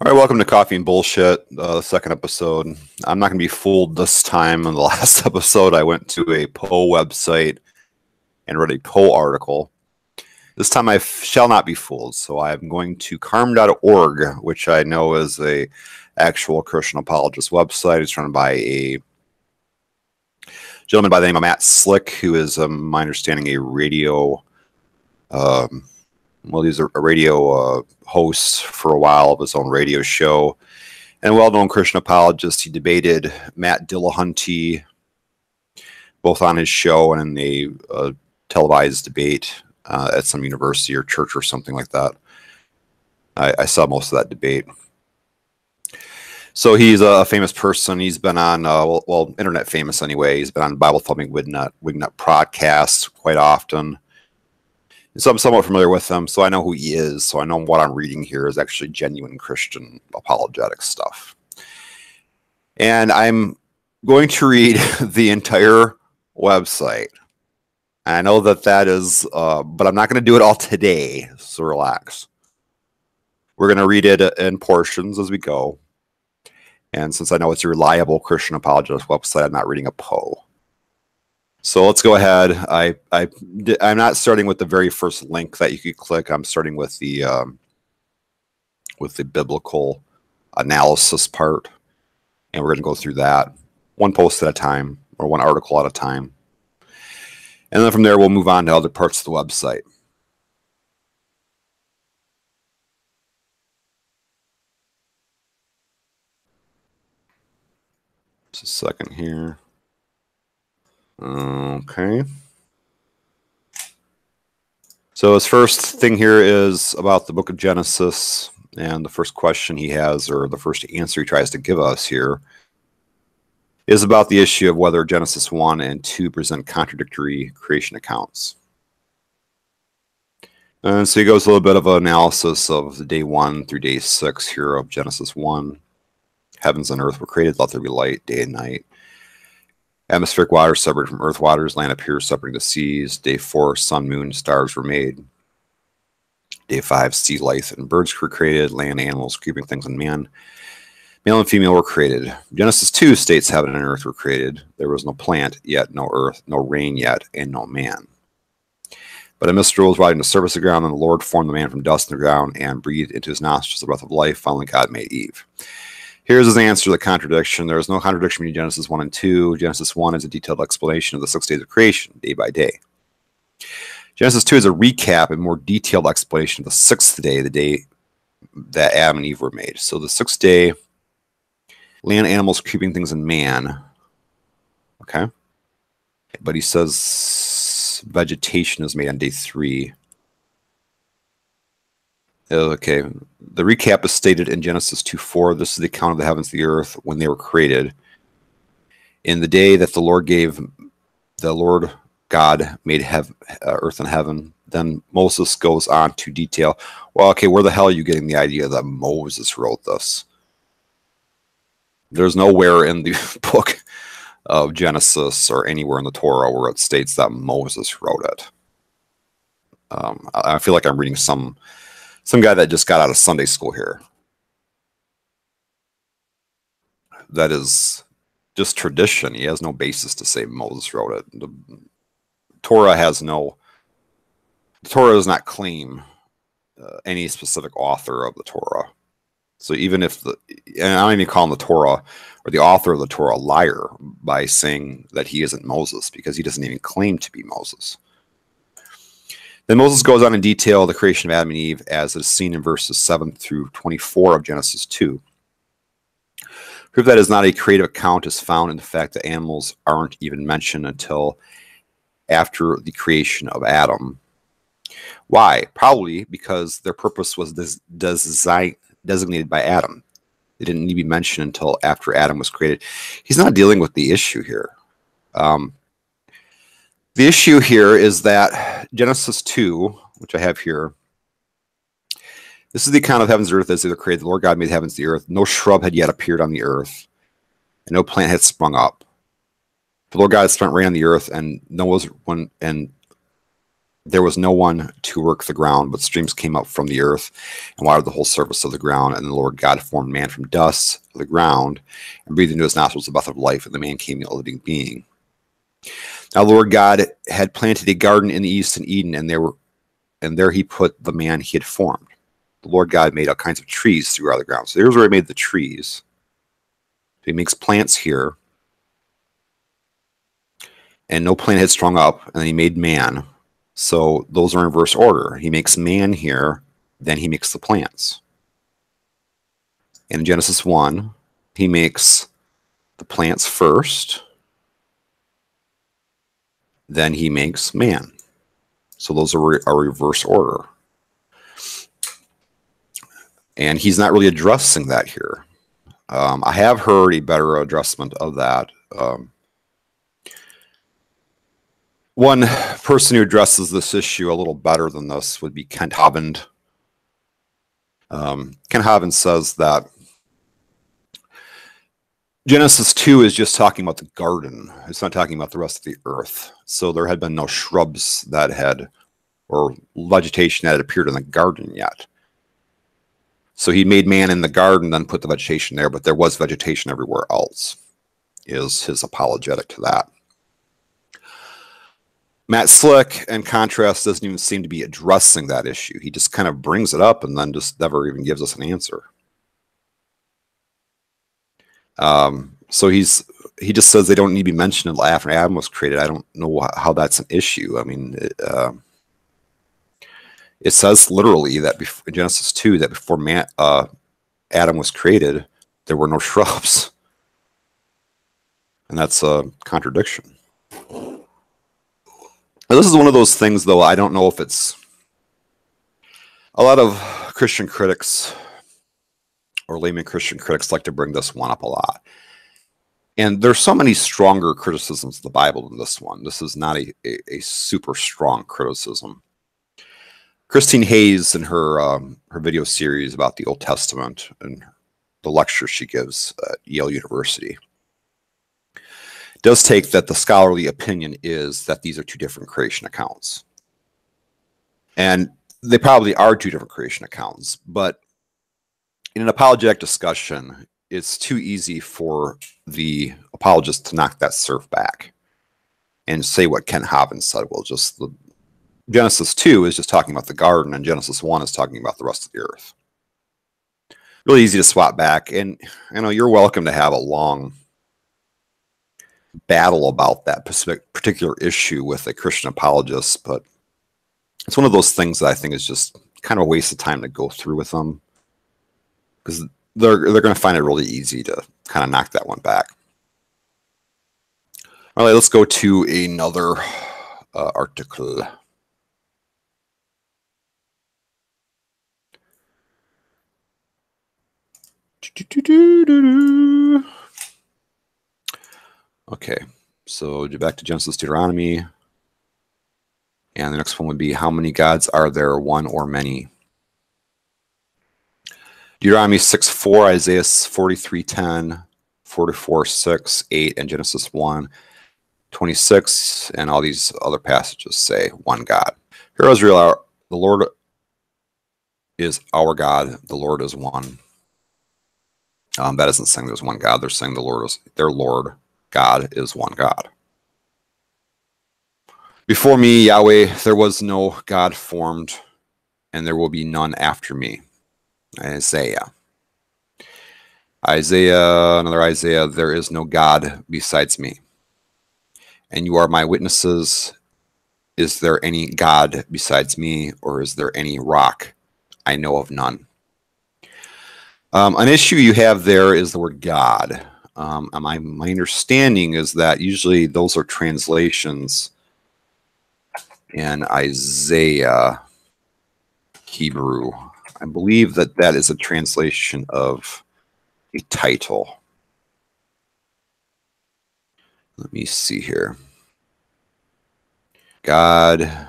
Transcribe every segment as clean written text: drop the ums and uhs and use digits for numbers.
All right, welcome to Coffee and Bullshit, the second episode. I'm not going to be fooled this time. In the last episode, I went to a Poe website and read a Poe article. This time I shall not be fooled, so I'm going to carm.org, which I know is a actual Christian apologist website. It's run by a gentleman by the name of Matt Slick, who is, my understanding, a radio well, he's a radio host for a while of his own radio show, and a well-known Christian apologist. He debated Matt Dillahunty both on his show and in a televised debate at some university or church or something like that. I saw most of that debate. So he's a famous person. He's been on, well, internet famous anyway. He's been on Bible Thumping Wignut podcasts quite often. So I'm somewhat familiar with him, so I know who he is. So I know what I'm reading here is actually genuine Christian apologetic stuff. And I'm going to read the entire website. I know that is, but I'm not going to do it all today, so relax. We're going to read it in portions as we go. And since I know it's a reliable Christian apologist website, I'm not reading a Poe. So let's go ahead. I'm not starting with the very first link that you could click. I'm starting with the biblical analysis part, and we're going to go through that one post at a time or one article at a time, and then from there we'll move on to other parts of the website. Just a second here. Okay. So his first thing here is about the book of Genesis, and the first question he has, or the first answer he tries to give us here, is about the issue of whether Genesis 1 and 2 present contradictory creation accounts. And so he goes a little bit of an analysis of the day 1 through day 6 here of Genesis 1. Heavens and earth were created, let there be light, day and night. Atmospheric waters separated from earth waters, land appears separating the seas. Day 4, sun, moon, stars were made. Day 5, sea life and birds were created, land, animals, creeping things, and man. Male and female were created. Genesis 2 states heaven and earth were created. There was no plant yet, no earth, no rain yet, and no man. But a mist rose riding the surface of the ground, and the Lord formed the man from dust in the ground and breathed into his nostrils the breath of life. Finally, God made Eve. Here's his answer to the contradiction. There is no contradiction between Genesis 1 and 2. Genesis 1 is a detailed explanation of the 6 days of creation, day by day. Genesis 2 is a recap and more detailed explanation of the 6th day, the day that Adam and Eve were made. So the 6th day, land, animals, creeping things, and man. Okay. But he says vegetation is made on day 3. Okay, the recap is stated in Genesis 2:4. This is the account of the heavens and the earth when they were created. In the day that the Lord God made earth and heaven. Then Moses goes on to detail, well, okay, where the hell are you getting the idea that Moses wrote this? There's nowhere in the book of Genesis or anywhere in the Torah where it states that Moses wrote it. I feel like I'm reading some guy that just got out of Sunday school here. That is just tradition. He has no basis to say Moses wrote it. The Torah does not claim any specific author of the Torah. So even if and I don't even call him the Torah or the author of the Torah a liar by saying that he isn't Moses, because he doesn't even claim to be Moses. Then Moses goes on in detail the creation of Adam and Eve as is seen in verses 7 through 24 of Genesis 2. Proof that is not a creative account is found in the fact that animals aren't even mentioned until after the creation of Adam. Why? Probably because their purpose was designated by Adam. They didn't need to be mentioned until after Adam was created. He's not dealing with the issue here. The issue here is that Genesis 2, which I have here, this is the account of heavens and earth as they were created. The Lord God made the heavens and the earth. No shrub had yet appeared on the earth, and no plant had sprung up. The Lord God had spent rain on the earth, and There was no one to work the ground, but streams came up from the earth and watered the whole surface of the ground. And the Lord God formed man from dust of the ground and breathed into his nostrils the breath of life, and the man became a living being. Now the Lord God had planted a garden in the east in Eden, and there he put the man he had formed. The Lord God made all kinds of trees throughout the ground. So here's where he made the trees. So he makes plants here, and no plant had sprung up, and then he made man. So those are in reverse order. He makes man here, then he makes the plants. In Genesis 1, he makes the plants first, then he makes man. So those are a reverse order. And he's not really addressing that here. I have heard a better addressment of that. One person who addresses this issue a little better than this would be Kent Hovland. Kent Hovland says that Genesis 2 is just talking about the garden. It's not talking about the rest of the earth. So there had been no shrubs that had, or vegetation that had appeared in the garden yet. So he made man in the garden, then put the vegetation there, but there was vegetation everywhere else, is his apologetic to that. Matt Slick, in contrast, doesn't even seem to be addressing that issue. He just kind of brings it up and then just never even gives us an answer. So he just says they don't need to be mentioned until after Adam was created. I don't know how that's an issue. I mean, it says literally that in Genesis 2 that before Adam was created, there were no shrubs. And that's a contradiction. Now, this is one of those things, though, I don't know if it's... A lot of Christian critics or layman Christian critics like to bring this one up a lot. And there's so many stronger criticisms of the Bible than this one. This is not a super strong criticism. Christine Hayes, in her video series about the Old Testament and the lecture she gives at Yale University, does take that the scholarly opinion is that these are two different creation accounts. And they probably are two different creation accounts, but in an apologetic discussion, it's too easy for the apologist to knock that surf back and say what Ken Hovland said. Well, just the Genesis 2 is just talking about the garden, and Genesis 1 is talking about the rest of the earth. Really easy to swap back, and I know you're welcome to have a long battle about that particular issue with a Christian apologist, but it's one of those things that I think is just kind of a waste of time to go through with them, because they're going to find it really easy to kind of knock that one back. All right, let's go to another article. Okay, so back to Genesis, Deuteronomy. And the next one would be, how many gods are there, one or many? Deuteronomy 6:4, Isaiah 43:10, 44:6, 8, and Genesis 1:26, and all these other passages say one God. Hear, Israel, the Lord is our God, the Lord is one. That isn't saying there's one God. They're saying their Lord God is one God. Before me, Yahweh, there was no God formed, and there will be none after me. Isaiah, another Isaiah, there is no God besides me. And you are my witnesses. Is there any God besides me, or is there any rock? I know of none. An issue you have there is the word God. My understanding is that usually those are translations in Isaiah Hebrew. I believe that that is a translation of a title. Let me see here. God.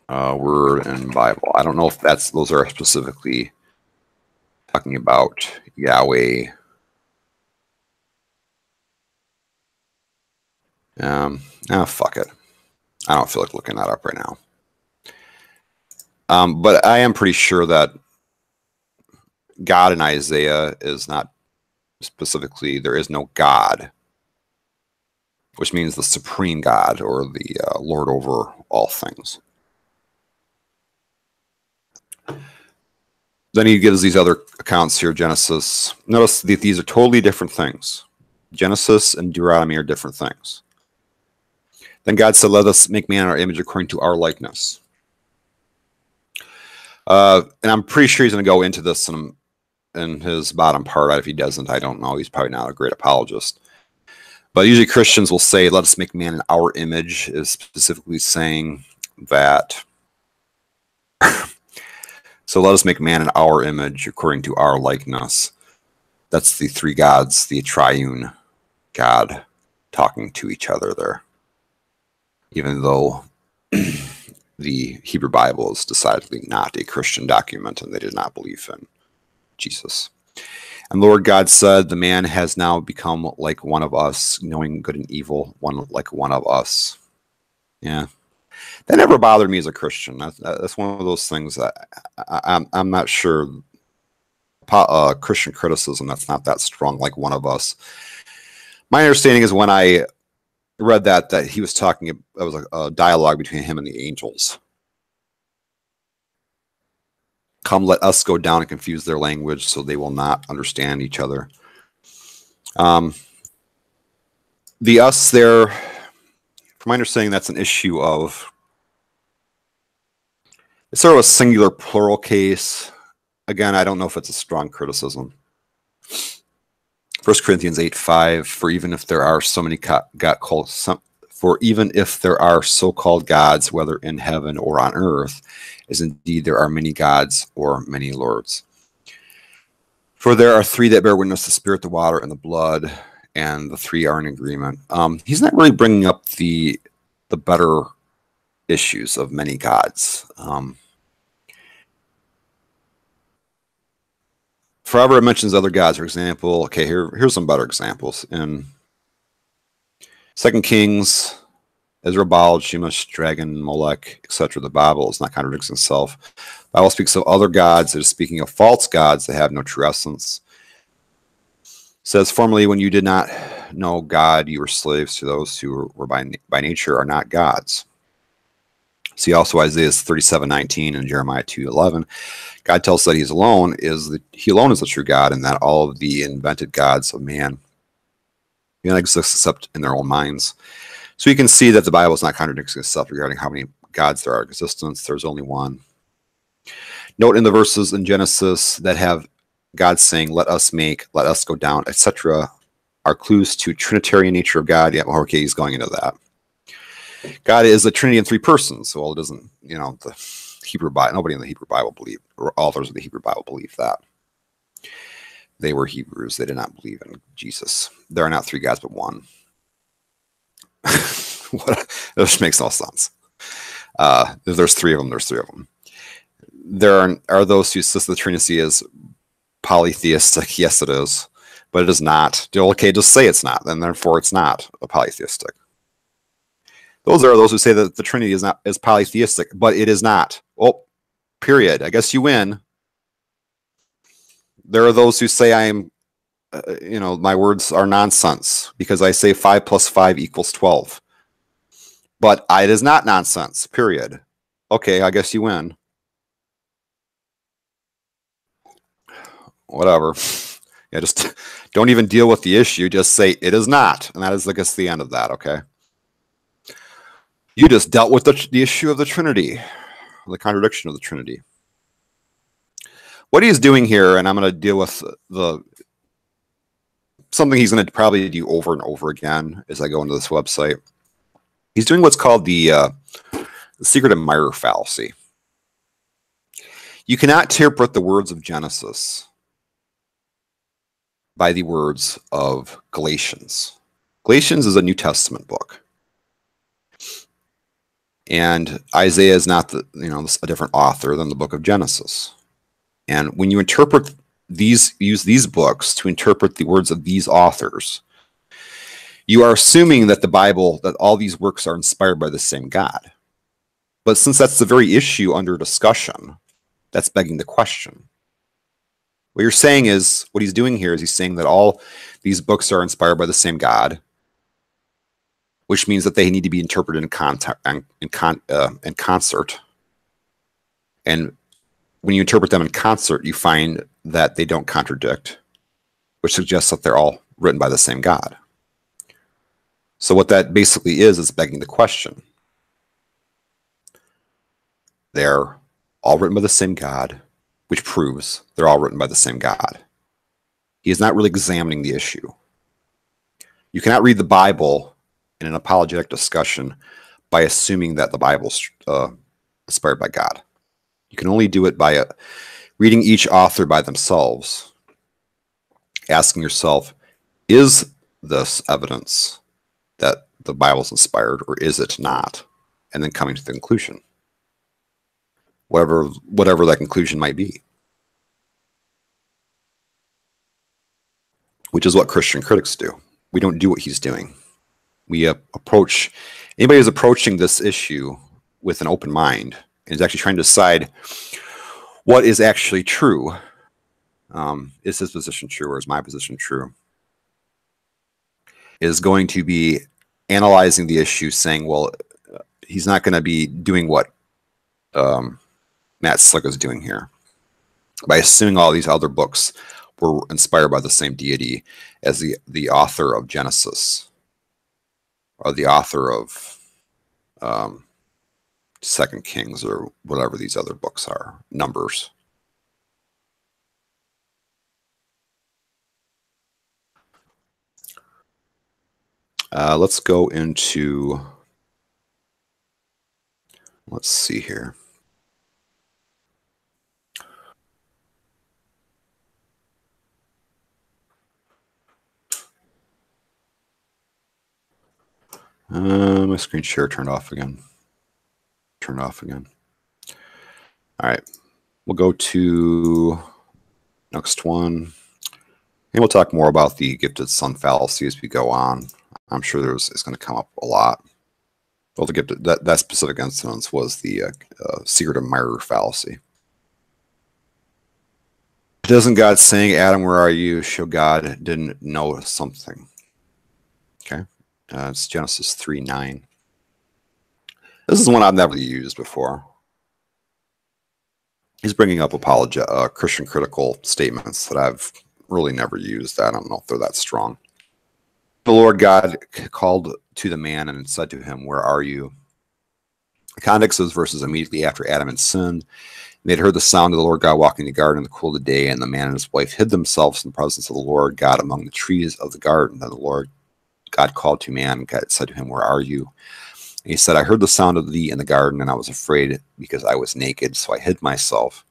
Word and Bible. I don't know if those are specifically talking about Yahweh Fuck it. I don't feel like looking that up right now. But I am pretty sure that God in Isaiah is not specifically, there is no God, which means the supreme God or the Lord over all things. Then he gives these other accounts here, Genesis. Notice that these are totally different things. Genesis and Deuteronomy are different things. Then God said, let us make man in our image according to our likeness. And I'm pretty sure he's going to go into this in his bottom part. If he doesn't, I don't know. He's probably not a great apologist. But usually Christians will say, let us make man in our image, is specifically saying that. So let us make man in our image according to our likeness. That's the three gods, the triune God talking to each other there. Even though the Hebrew Bible is decidedly not a Christian document and they did not believe in Jesus. And Lord God said, the man has now become like one of us, knowing good and evil, like one of us. Yeah. That never bothered me as a Christian. That's one of those things that I'm not sure. Christian criticism, that's not that strong, like one of us. My understanding is when I read that he was talking, it was a dialogue between him and the angels. Come, let us go down and confuse their language so they will not understand each other. The us there, from my understanding, that's an issue of, it's sort of a singular plural case. Again, I don't know if it's a strong criticism. 1 Corinthians 8:5, for even if there are so many for even if there are so-called gods, whether in heaven or on earth, as indeed there are many gods or many lords. For there are three that bear witness, the spirit, the water, and the blood, and the three are in agreement. He's not really bringing up the better issues of many gods. Forever it mentions other gods. For example, okay, here's some better examples. In 2 Kings, Ezra, Baal, Shemesh, Dragon, Molech, etc. The Bible is not contradicting itself. The Bible speaks of other gods. It is speaking of false gods that have no true essence. It says, formerly when you did not know God, you were slaves to those who were by nature are not gods. See also Isaiah 37:19 and Jeremiah 2:11. God tells us that he alone is the true God, and that all of the invented gods of man do not exist except in their own minds. So you can see that the Bible is not contradicting itself regarding how many gods there are in existence. There's only one. Note in the verses in Genesis that have God saying, let us make, let us go down, etc., are clues to Trinitarian nature of God. Yeah, okay, he's going into that. God is a Trinity in three persons. Well, it doesn't, the Hebrew Bible, nobody in the Hebrew Bible believed, or authors of the Hebrew Bible believed that. They were Hebrews. They did not believe in Jesus. There are not three gods, but one. This makes no sense. If there's three of them, there's three of them. There are those who insist the Trinity is polytheistic. Yes, it is. But it is not. Okay, just say it's not, and therefore it's not a polytheistic. Those are those who say that the Trinity is polytheistic, but it is not. Well, period. I guess you win. There are those who say I am, my words are nonsense because I say 5 + 5 = 12. But it is not nonsense, period. Okay, I guess you win. Whatever. Yeah, just don't even deal with the issue. Just say it is not. And that is, I guess, the end of that, okay? You just dealt with the issue of the Trinity, the contradiction of the Trinity. What he's doing here, and I'm going to deal with something he's going to probably do over and over again as I go into this website. He's doing what's called the secret admirer fallacy. You cannot interpret the words of Genesis by the words of Galatians. Galatians is a New Testament book. And Isaiah is not a different author than the book of Genesis. And when you use these books to interpret the words of these authors, You are assuming that the Bible, that all these works are inspired by the same God. But since that's the very issue under discussion, that's begging the question. What you're saying is, what he's doing here is he's saying that all these books are inspired by the same God, which means that they need to be interpreted in concert. And when you interpret them in concert, you find that they don't contradict, which suggests that they're all written by the same God. So what that basically is begging the question. They're all written by the same God, which proves they're all written by the same God. He is not really examining the issue. You cannot read the Bible in an apologetic discussion by assuming that the Bible's inspired by God. You can only do it by reading each author by themselves, asking yourself, is this evidence that the Bible's inspired, or is it not? And then coming to the conclusion, whatever that conclusion might be. Which is what Christian critics do. We don't do what he's doing. We approach, anybody who's approaching this issue with an open mind and is actually trying to decide what is actually true. Is his position true, or is my position true? Is going to be analyzing the issue, saying, well, he's not going to be doing what Matt Slick is doing here by assuming all these other books were inspired by the same deity as the author of Genesis, or the author of Second Kings, or whatever these other books are, Numbers. Let's go into, let's see here. My screen share turned off again. Turn it off again. All right, we'll go to next one, and we'll talk more about the gifted son fallacy as we go on. I'm sure it's going to come up a lot. Well, the gifted, that specific instance was the secret admirer fallacy. Doesn't God saying, Adam, where are you, show God didn't know something? Okay, it's Genesis 3:9. This is one I've never used before. He's bringing up Christian critical statements that I've really never used. I don't know if they're that strong. The Lord God called to the man and said to him, where are you? The context of those verses immediately after Adam had sinned. They had heard the sound of the Lord God walking in the garden in the cool of the day, and the man and his wife hid themselves in the presence of the Lord God among the trees of the garden. Then the Lord God called to man and God said to him, where are you? And he said, I heard the sound of thee in the garden, and I was afraid because I was naked, so I hid myself.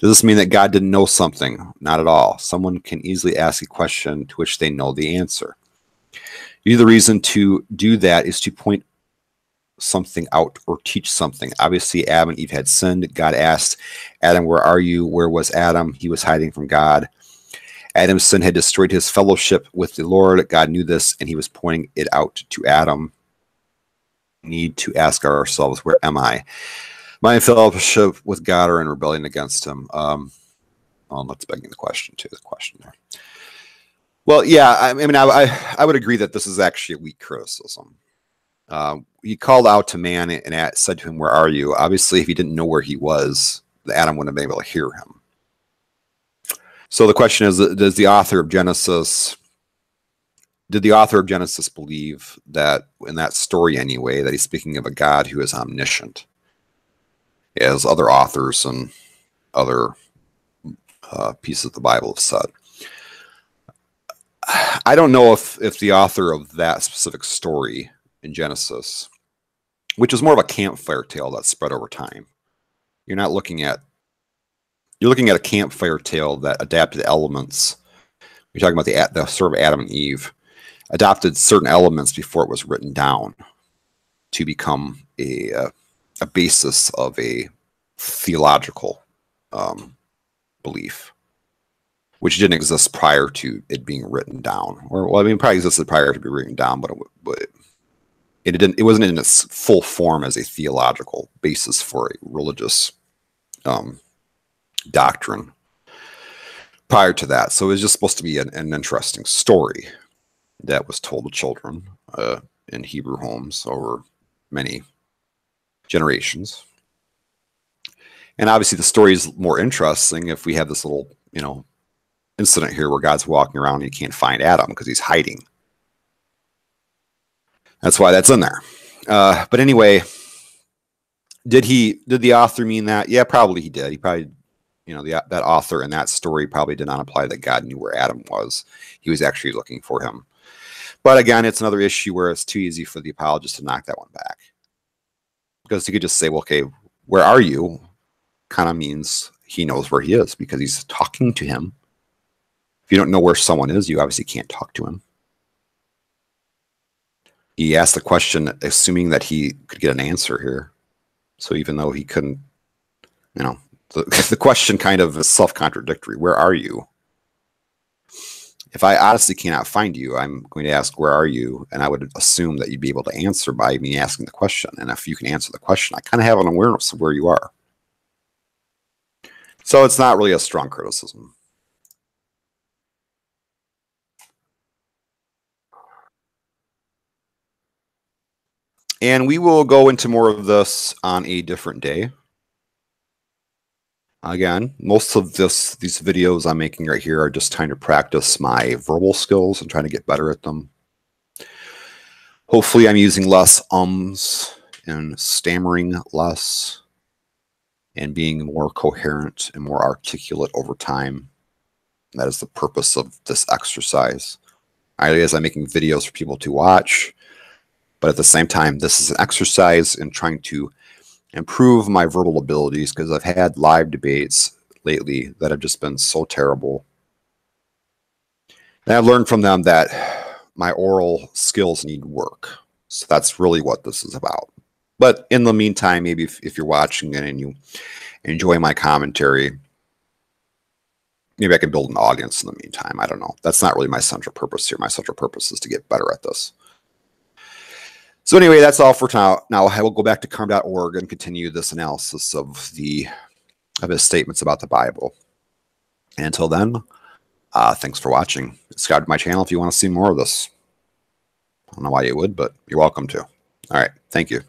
Does this mean that God didn't know something? Not at all. Someone can easily ask a question to which they know the answer. Usually the reason to do that is to point something out or teach something. Obviously, Adam and Eve had sinned. God asked Adam, where are you? Where was Adam? He was hiding from God. Adam's sin had destroyed his fellowship with the Lord. God knew this, and he was pointing it out to Adam. We need to ask ourselves, where am I? My fellowship with God or in rebellion against him? Well, that's begging the question too. The question there. Well, yeah, I mean, I would agree that this is actually a weak criticism. He called out to man and said to him, where are you? Obviously, if he didn't know where he was, Adam wouldn't have been able to hear him. So the question is, did the author of Genesis believe that, in that story anyway, that he's speaking of a God who is omniscient, as other authors and other pieces of the Bible have said? I don't know if the author of that specific story in Genesis, which is more of a campfire tale that spread over time, you're looking at a campfire tale that adapted elements. You're talking about the story of Adam and Eve, adopted certain elements before it was written down to become a basis of a theological belief. which didn't exist prior to it being written down. Or, well, I mean, probably existed prior to be written down, but it wasn't in its full form as a theological basis for a religious doctrine prior to that. So it was just supposed to be an interesting story that was told to children in Hebrew homes over many generations. And obviously the story is more interesting if we have this little, incident here where God's walking around and he can't find Adam because he's hiding. That's why that's in there. But anyway, did the author mean that? Yeah, probably he did. He probably, that author in that story probably did not imply that God knew where Adam was. He was actually looking for him. But again, it's another issue where it's too easy for the apologist to knock that one back. Because he could just say, well, okay, where are you? Kind of means he knows where he is because he's talking to him. If you don't know where someone is, you obviously can't talk to him. He asked the question assuming that he could get an answer here. So even though he couldn't, the question kind of is self-contradictory. Where are you? If I honestly cannot find you, I'm going to ask, where are you? And I would assume that you'd be able to answer by me asking the question. And if you can answer the question, I kind of have an awareness of where you are. So it's not really a strong criticism. And we will go into more of this on a different day. Again, most of these videos I'm making right here are just trying to practice my verbal skills and trying to get better at them. Hopefully I'm using less ums and stammering less and being more coherent and more articulate over time. That is the purpose of this exercise. As I'm making videos for people to watch, but at the same time, this is an exercise in trying to improve my verbal abilities because I've had live debates lately that have just been so terrible. And I've learned from them that my oral skills need work. So that's really what this is about. But in the meantime, maybe if you're watching it and you enjoy my commentary, maybe I can build an audience in the meantime. I don't know. That's not really my central purpose here. My central purpose is to get better at this. So anyway, that's all for now. Now I will go back to carm.org and continue this analysis of his statements about the Bible. And until then, thanks for watching. Subscribe to my channel if you want to see more of this. I don't know why you would, but you're welcome to. All right. Thank you.